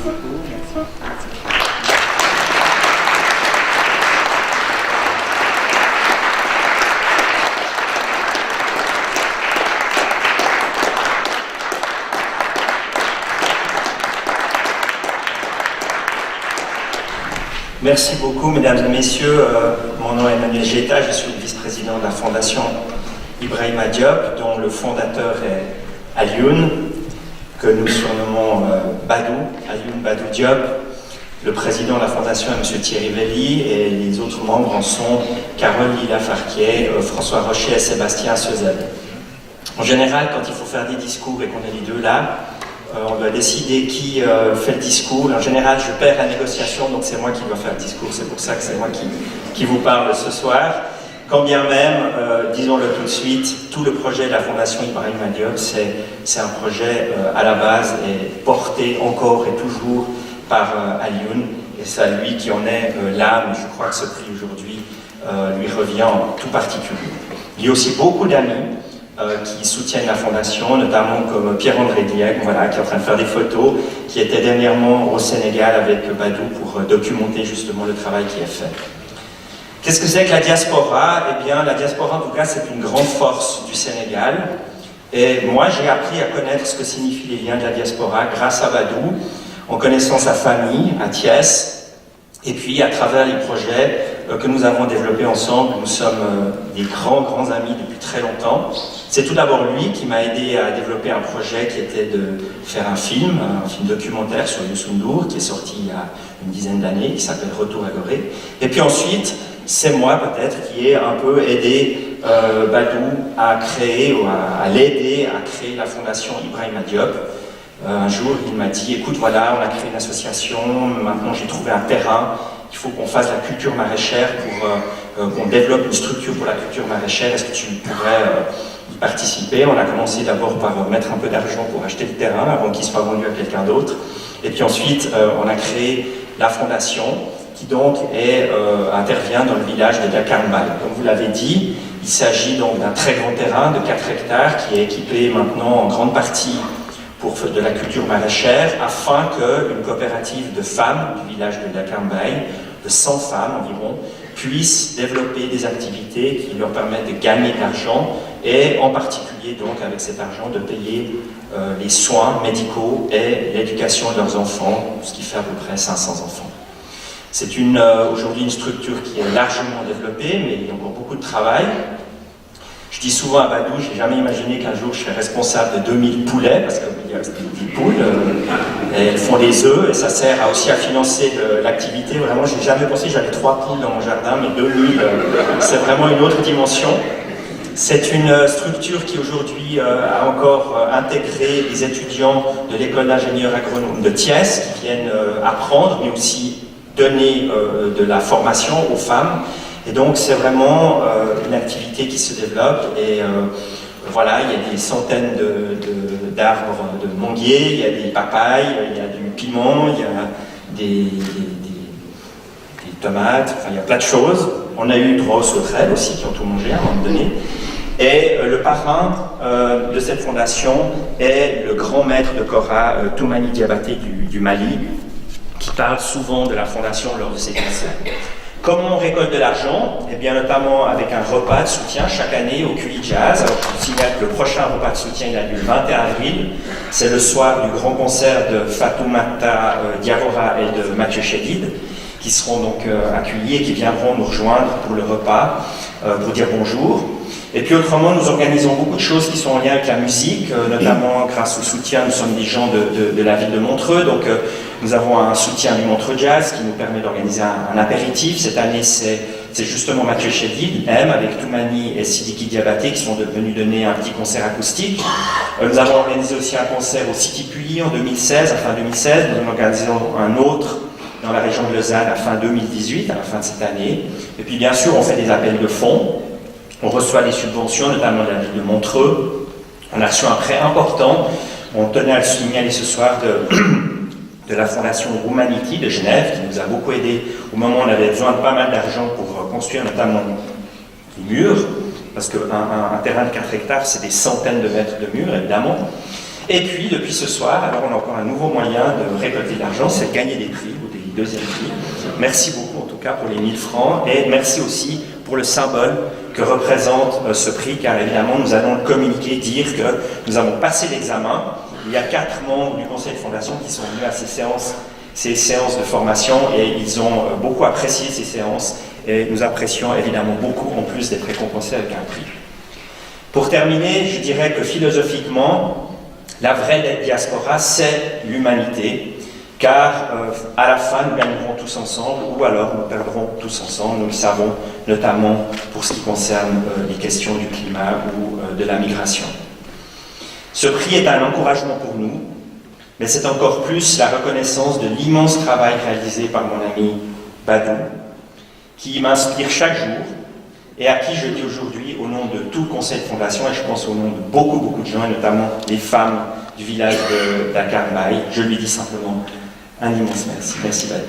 beaucoup. Merci. Merci beaucoup, mesdames et messieurs. Mon nom est Emmanuel Geta, je suis le vice-président de la fondation Ibrahima Diop, dont le fondateur est Alioune, que nous surnommons Badou, Alioune Badou Diop. Le président de la fondation est M. Thierry Velli et les autres membres en sont Carole Lila Farquier, François Rocher et Sébastien Seuzel. En général, quand il faut faire des discours et qu'on est les deux là, on doit décider qui fait le discours. En général, je perds la négociation, donc c'est moi qui dois faire le discours. C'est pour ça que c'est moi qui vous parle ce soir. Quand bien même, disons-le tout de suite, tout le projet de la Fondation Ibrahima Diop, c'est un projet à la base et porté encore et toujours par Alioune. Et c'est à lui qui en est l'âme. Je crois que ce prix aujourd'hui lui revient en tout particulier. Il y a aussi beaucoup d'amis qui soutiennent la fondation, notamment comme Pierre-André Diègue, voilà, qui est en train de faire des photos, qui était dernièrement au Sénégal avec Badou pour documenter justement le travail qui est fait. Qu'est-ce que c'est que la diaspora? Eh bien, la diaspora, en tout cas, c'est une grande force du Sénégal. Et moi, j'ai appris à connaître ce que signifient les liens de la diaspora grâce à Badou, en connaissant sa famille à Thiès, et puis à travers les projets que nous avons développés ensemble. Nous sommes des grands amis depuis très longtemps. C'est tout d'abord lui qui m'a aidé à développer un projet qui était de faire un film documentaire sur Youssou N'Dour, qui est sorti il y a une dizaine d'années, qui s'appelle Retour à Gorée. Et puis ensuite, c'est moi peut-être qui ai un peu aidé Badou à créer, ou à l'aider à créer la fondation Ibrahima Diop. Un jour, il m'a dit, écoute, voilà, on a créé une association, maintenant j'ai trouvé un terrain, il faut qu'on fasse la culture maraîchère pour qu'on développe une structure pour la culture maraîchère, est-ce que tu pourrais y participer? On a commencé d'abord par mettre un peu d'argent pour acheter le terrain avant qu'il soit vendu à quelqu'un d'autre. Et puis ensuite, on a créé la fondation qui donc intervient dans le village de Dakarmbay. Comme vous l'avez dit, il s'agit donc d'un très grand terrain de 4 hectares qui est équipé maintenant en grande partie pour de la culture maraîchère, afin qu'une coopérative de femmes du village de Dakarmbay, de 100 femmes environ, puisse développer des activités qui leur permettent de gagner de l'argent et en particulier donc avec cet argent de payer les soins médicaux et l'éducation de leurs enfants, ce qui fait à peu près 500 enfants. C'est aujourd'hui une structure qui est largement développée, mais il y a encore beaucoup de travail. Je dis souvent à Badou, je n'ai jamais imaginé qu'un jour je serais responsable de 2000 poulets, parce qu'il y a des poules, et elles font des œufs, et ça sert aussi à financer l'activité. Vraiment, je n'ai jamais pensé, j'avais 3 poules dans mon jardin, mais 2000, c'est vraiment une autre dimension. C'est une structure qui aujourd'hui a encore intégré les étudiants de l'école d'ingénieurs agronomes de Thiès, qui viennent apprendre, mais aussi donner de la formation aux femmes. Et donc c'est vraiment une activité qui se développe et voilà, il y a des centaines d'arbres de manguiers, il y a des papayes, il y a du piment, il y a des tomates, enfin il y a plein de choses. On a eu 3 sauterelles aussi qui ont tout mangé à un moment donné. Et le parrain de cette fondation est le grand maître de Kora, Toumani Diabaté du Mali, qui parle souvent de la fondation lors de ses concerts. Comment on récolte de l'argent? Eh bien, notamment avec un repas de soutien chaque année au QI Jazz. Alors, je vous signale que le prochain repas de soutien il a lieu le 21 avril. C'est le soir du grand concert de Fatoumata Diawara et de Mathieu Chédid, qui seront donc accueillis et qui viendront nous rejoindre pour le repas, pour dire bonjour. Et puis autrement, nous organisons beaucoup de choses qui sont en lien avec la musique, notamment grâce au soutien, nous sommes des gens de la ville de Montreux, donc nous avons un soutien du Montreux Jazz qui nous permet d'organiser un apéritif. Cette année, c'est justement Mathieu Chédid, avec Toumani et Sidiki Diabaté qui sont venus donner un petit concert acoustique. Nous avons organisé aussi un concert au City Puyi en 2016, à fin 2016, nous en organisons un autre dans la région de Lausanne à fin 2018, à la fin de cette année. Et puis bien sûr, on fait des appels de fonds. On reçoit des subventions, notamment de la ville de Montreux. On a reçu un prêt important. On tenait à le signaler ce soir de la fondation Humanity de Genève, qui nous a beaucoup aidé au moment où on avait besoin de pas mal d'argent pour construire notamment des murs, parce qu'un terrain de 4 hectares, c'est des centaines de mètres de murs, évidemment. Et puis, depuis ce soir, alors on a encore un nouveau moyen de récolter de l'argent, c'est de gagner des prix, ou des deuxièmes prix. Merci beaucoup en tout cas pour les 1000 francs, et merci aussi pour le symbole que représente ce prix, car évidemment nous allons le communiquer, dire que nous avons passé l'examen. Il y a 4 membres du conseil de fondation qui sont venus à ces séances de formation, et ils ont beaucoup apprécié ces séances, et nous apprécions évidemment beaucoup en plus d'être récompensés avec un prix. Pour terminer, je dirais que philosophiquement, la vraie diaspora, c'est l'humanité, car à la fin, nous gagnerons tous ensemble, ou alors nous perdrons tous ensemble. Nous le savons, notamment pour ce qui concerne les questions du climat ou de la migration. Ce prix est un encouragement pour nous, mais c'est encore plus la reconnaissance de l'immense travail réalisé par mon ami Badou, qui m'inspire chaque jour, et à qui je dis aujourd'hui, au nom de tout le conseil de fondation, et je pense au nom de beaucoup de gens, et notamment les femmes du village de Dakar Bay, je lui dis simplement un immense merci. Merci Badou.